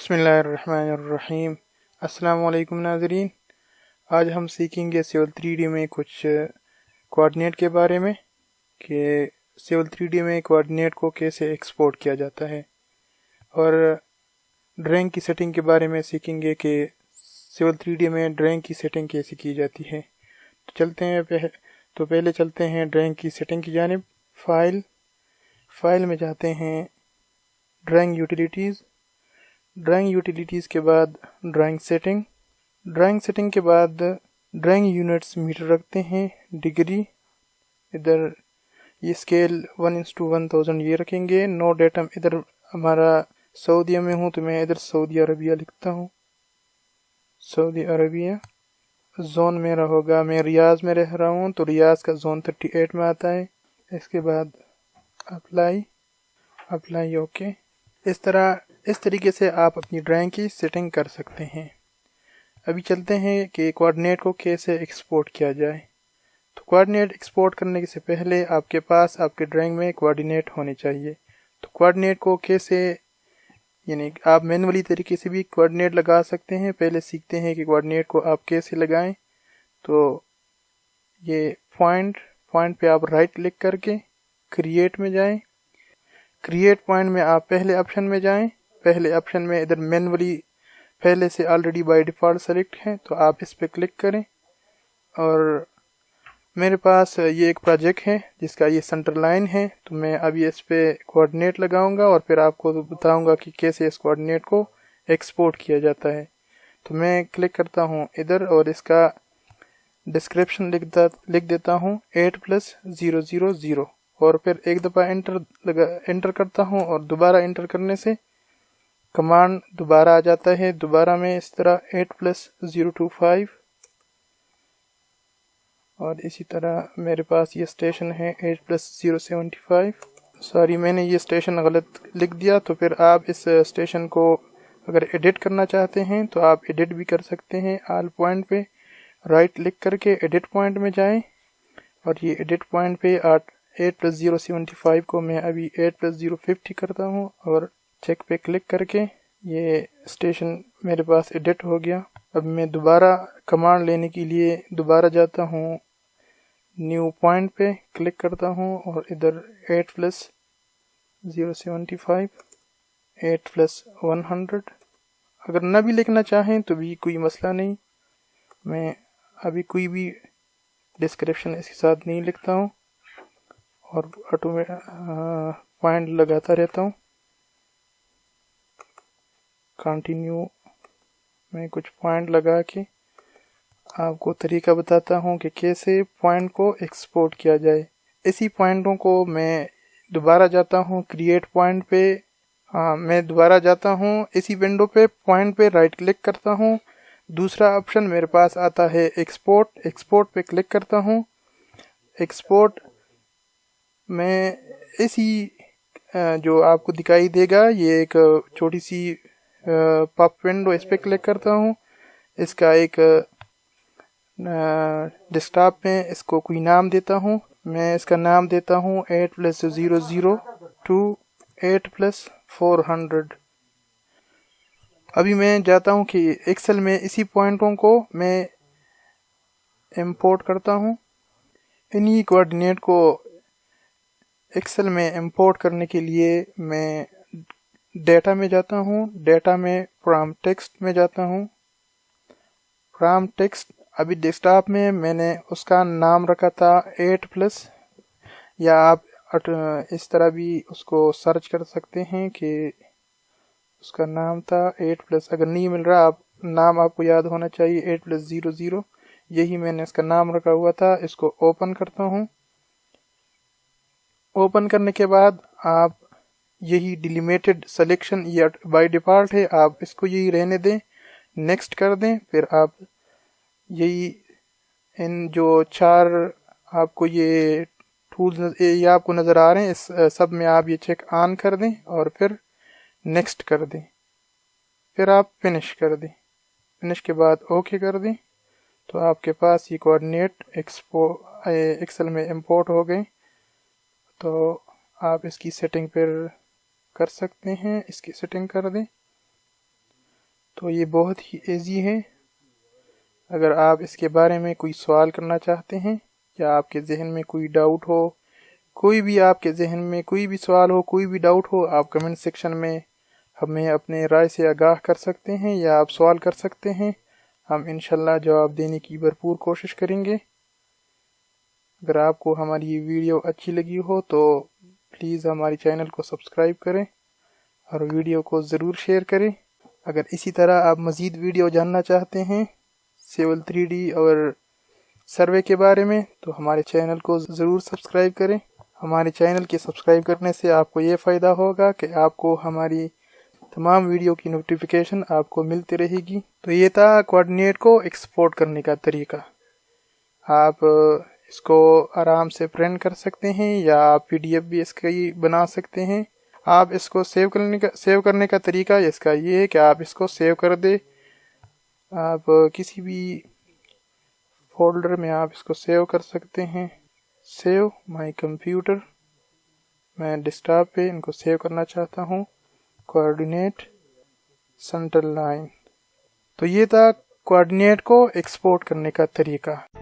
बिस्मिल्लाहिर्रहमानिर्रहीम। अस्सलाम वालेकुम नाज़रीन। आज हम सीखेंगे सिविल 3D में कुछ कोऑर्डिनेट के बारे में कि सिविल 3D में कोऑर्डिनेट को कैसे एक्सपोर्ट किया जाता है, और ड्राइंग की सेटिंग के बारे में सीखेंगे कि सिविल 3D में ड्राइंग की सेटिंग कैसे की जाती है। तो पहले चलते हैं ड्राइंग की सेटिंग की जानिब। फाइल में जाते हैं ड्राइंग यूटिलिटीज़ के बाद ड्राइंग सेटिंग के बाद ड्राइंग यूनिट्स मीटर रखते हैं, डिग्री इधर ये स्केल 1:1000 ये रखेंगे। नो डेटम इधर हमारा सऊदीया में हूँ तो मैं इधर सऊदी अरबिया लिखता हूँ, सऊदी अरबिया। जोन मेरा होगा, मैं रियाज में रह रहा हूँ तो रियाज का जोन 38 में आता है। इसके बाद अप्लाई ओके। इस तरीके से आप अपनी ड्राइंग की सेटिंग कर सकते हैं। अभी चलते हैं कि कोऑर्डिनेट को कैसे एक्सपोर्ट किया जाए। तो कोऑर्डिनेट एक्सपोर्ट करने से पहले आपके पास आपके ड्राइंग में कोऑर्डिनेट होने चाहिए। तो कोऑर्डिनेट को कैसे, यानी आप मैनुअली तरीके से भी कोऑर्डिनेट लगा सकते हैं। पहले सीखते हैं कि कोऑर्डिनेट को आप कैसे लगाएं। तो ये पॉइंट पे आप राइट क्लिक करके क्रिएट में जाएं। क्रिएट पॉइंट में आप पहले ऑप्शन में जाएं। पहले ऑप्शन में इधर मैनुअली पहले से ऑलरेडी बाय डिफ़ॉल्ट सेलेक्ट है तो आप इस पर क्लिक करें। और मेरे पास ये एक प्रोजेक्ट है जिसका ये सेंटर लाइन है, तो मैं अभी इस पे कोऑर्डिनेट लगाऊंगा और फिर आपको बताऊंगा कि कैसे इस कोऑर्डिनेट को एक्सपोर्ट किया जाता है। तो मैं क्लिक करता हूँ इधर और इसका डिस्क्रिप्शन लिख देता हूँ 8+000 और फिर एक दफ़ा एंटर करता हूँ और दोबारा एंटर करने से कमांड दोबारा आ जाता है। दोबारा में इस तरह 8+025 और इसी तरह मेरे पास ये स्टेशन है 8+075। सॉरी, मैंने ये स्टेशन गलत लिख दिया। तो फिर आप इस स्टेशन को अगर एडिट करना चाहते हैं तो आप एडिट भी कर सकते हैं। ऑल पॉइंट पे राइट क्लिक करके एडिट पॉइंट में जाएं और ये एडिट पॉइंट पे 8+075 को मैं अभी 8+050 करता हूँ और चेक पे क्लिक करके ये स्टेशन मेरे पास एडिट हो गया। अब मैं दोबारा कमांड लेने के लिए दोबारा जाता हूँ, न्यू पॉइंट पे क्लिक करता हूँ और इधर 8+075 8+100 अगर न भी लिखना चाहें तो भी कोई मसला नहीं। मैं अभी कोई भी डिस्क्रिप्शन इसके साथ नहीं लिखता हूँ और पॉइंट लगाता रहता हूँ। कंटिन्यू में कुछ पॉइंट लगा के आपको तरीका बताता हूँ कि कैसे पॉइंट को एक्सपोर्ट किया जाए। इसी पॉइंटों को मैं दोबारा जाता हूँ क्रिएट पॉइंट पे। मैं दोबारा जाता हूँ इसी विंडो पे, पॉइंट पे राइट क्लिक करता हूँ। दूसरा ऑप्शन मेरे पास आता है एक्सपोर्ट पे क्लिक करता हूँ। एक्सपोर्ट में इसी जो आपको दिखाई देगा ये एक छोटी सी पॉप विंडो, इस पे क्लिक करता हूँ। इसका एक डेस्कटॉप में इसको कोई नाम देता हूँ। मैं इसका नाम देता हूँ 8+00 to 8+400। अभी मैं जाता हूँ कि एक्सेल में इसी पॉइंटों को मैं इंपोर्ट करता हूँ। इन्हीं कोऑर्डिनेट को एक्सेल में इंपोर्ट करने के लिए मैं डेटा में जाता हूँ। डेटा में फ्रॉम टेक्स्ट में जाता हूँ। फ्रॉम टेक्स्ट अभी डेस्कटॉप में मैंने उसका नाम रखा था 8+, या आप इस तरह भी उसको सर्च कर सकते हैं कि उसका नाम था 8+। अगर नहीं मिल रहा, आप नाम आपको याद होना चाहिए 8+00, यही मैंने इसका नाम रखा हुआ था। इसको ओपन करता हूँ। ओपन करने के बाद आप यही डिलिमिटेड सिलेक्शन या बाय डिफ़ॉल्ट है, आप इसको यही रहने दें, नेक्स्ट कर दें। फिर आप यही इन जो 4 आपको ये टूल्स ये आपको नज़र आ रहे हैं, इस सब में आप ये चेक ऑन कर दें और फिर नेक्स्ट कर दें। फिर आप फिनिश कर दें। फिनिश के बाद ओके कर दें तो आपके पास ये कोऑर्डिनेट एक्सेल में इंपोर्ट हो गए। तो आप इसकी सेटिंग फिर कर सकते हैं, इसकी सेटिंग कर दें। تو یہ بہت ہی ایزی ہے۔ اگر آپ اس کے بارے میں کوئی سوال کرنا چاہتے ہیں یا آپ کے ذہن میں کوئی ڈاؤٹ ہو، کوئی بھی آپ کے ذہن میں کوئی بھی سوال ہو، کوئی بھی ڈاؤٹ ہو، آپ کمنٹ سیکشن میں ہمیں اپنے رائے سے آگاہ کر سکتے ہیں یا آپ سوال کر سکتے ہیں۔ ہم انشاءاللہ جواب دینے کی بھرپور کوشش کریں گے۔ اگر آپ کو ہماری یہ ویڈیو اچھی لگی ہو تو پلیز ہماری چینل کو سبسکرائب کریں اور ویڈیو کو ضرور شیئر کریں۔ اگر اسی طرح آپ مزید ویڈیو جاننا چاہتے ہیں سول 3D اور سروے کے بارے میں تو ہمارے چینل کو ضرور سبسکرائب کریں۔ ہمارے چینل کے سبسکرائب کرنے سے آپ کو یہ فائدہ ہوگا کہ آپ کو ہماری تمام ویڈیو کی نوٹیفیکیشن آپ کو ملتی رہے گی۔ تو یہ تھا کوآرڈینیٹ کو ایکسپورٹ کرنے کا طریقہ۔ آپ اس کو آرام سے پرنٹ کر سکتے ہیں یا آپ PDF بھی اس کی بنا سکتے ہیں۔ آپ اس کو سیو کرنے کا طریقہ اس کا یہ ہے کہ آپ اس کو سیو کر دیں۔ آپ کسی بھی فولڈر میں آپ اس کو سیو کر سکتے ہیں۔ سیو مائی کمپیوٹر، میں ڈیسکٹاپ پہ ان کو سیو کرنا چاہتا ہوں، کوآرڈینیٹ سینٹر لائن۔ تو یہ تھا کوآرڈینیٹ کو ایکسپورٹ کرنے کا طریقہ۔